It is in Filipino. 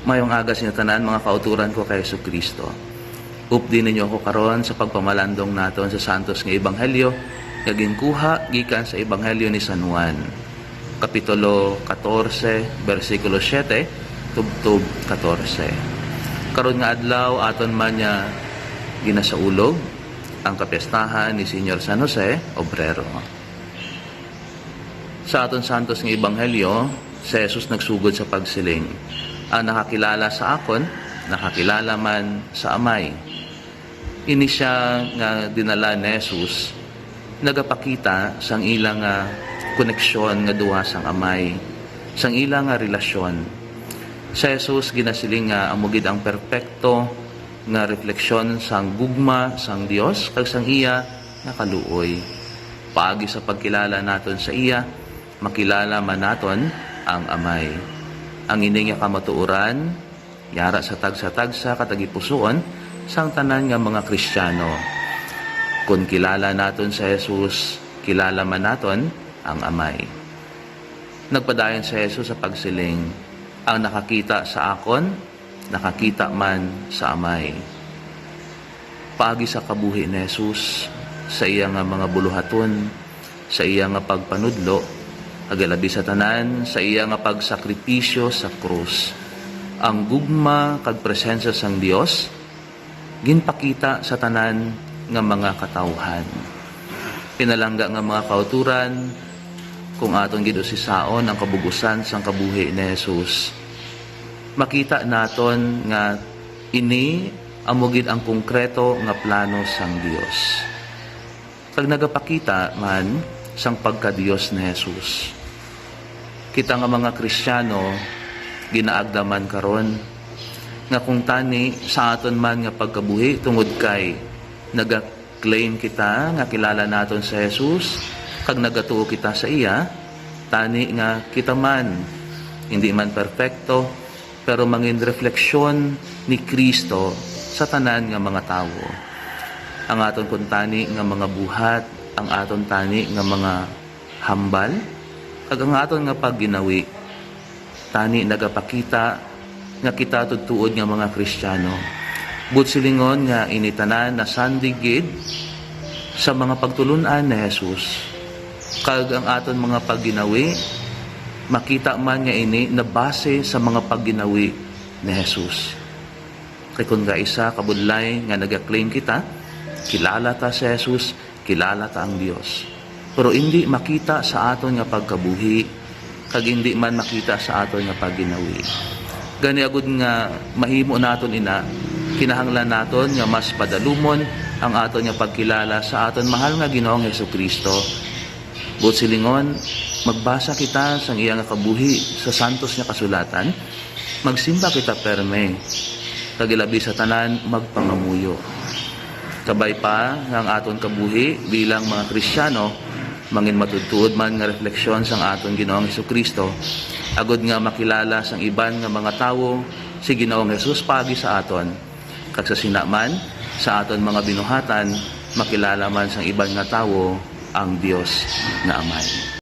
Mayong aga sa tanan mga kauturan ko kay Jesucristo. Updi ninyo ako karon sa pagpamalandong naton sa santos nga ebanghelyo nga ginkuha gikan sa ebanghelyo ni San Juan. Kapitulo 14, versikulo 7 tubtub 14. Karon nga adlaw aton man niya ginasaulog ang kapistahan ni Senyor San Jose Obrero. Sa aton santos nga ebanghelyo, si Jesus nagsugod sa pagsiling. Ang nakakilala sa akon, nakakilala man sa amay. Ini siya nga dinala ni Jesus, nagapakita sang ilang koneksyon nga duha sang amay, sang ilang relasyon. Sa Jesus ginasiling nga amugid ang perpekto nga refleksyon sang gugma sang Dios kag sang iya nga kaluoy. Paagi sa pagkilala naton sa iya, makilala man naton ang amay. Ang ini nga kamatuoran, yara sa tagsa-tagsa katagipusoon sang tanan nga mga Kristiyano. Kung kilala naton sa Jesus, kilala man naton ang amay. Nagpadayon sa Jesus sa pagsiling, ang nakakita sa akon, nakakita man sa amay. Paagi sa kabuhi ni Jesus, sa iya nga mga buluhaton, sa iya nga pagpanudlo, agalabi sa tanan, sa iya nga pagsakripisyo sa krus. Ang gugma kag presensya sang Dios ginpakita sa tanan nga mga katawhan. Pinalangga nga mga kauturan kung aton gid usisaon ang kabugusan sang kabuhi ni Jesus. Makita naton nga ini amugid ang konkreto nga plano sang Dios. Pag nagapakita man sang pagka-Dios ni Jesus. Kita nga mga Kristiyano ginaagdaman karon nga kung tani sa aton man nga pagkabuhi tungod kay naga-claim kita nga kilala naton sa Jesus kag nagatuo kita sa iya, tani nga kita man hindi man perpekto pero mangin refleksyon ni Kristo sa tanan nga mga tawo. Ang aton kuntani nga mga buhat, ang aton tani nga mga hambal, kag ang aton nga pagginawi, tani nagapakita nga kita tutuod nga mga Kristiyano. Silingon nga initanan na sandigid sa mga pagtulunan ni Jesus. Kag ang aton mga pagginawi, makita man nga ini na base sa mga pagginawi ni Jesus. Kay kung isa kabudlay nga nagaklaim kita, kilala ta si Jesus, kilala ta ang Dios. Pero hindi makita sa aton nga pagkabuhi, kag hindi man makita sa aton nga pagginawi. Gani agud nga mahimo naton ina, kinahanglan naton nga mas padalumon ang aton nga pagkilala sa aton mahal nga Ginoong Jesucristo. Silingon, magbasa kita sang iya nga kabuhi sa santos nga kasulatan, magsimba kita perme, kag ilabi sa tanan magpangamuyo. Kabay pa ang aton kabuhi bilang mga Kristiyano, mangin matudtuod man nga refleksyon sang aton Ginoong Jesucristo, agud nga makilala sang iban nga mga tawo si Ginoong Jesus pagi sa aton, kag sa sinaman sa aton mga binuhatan, makilala man sang iban nga tawo ang Dios nga Amay.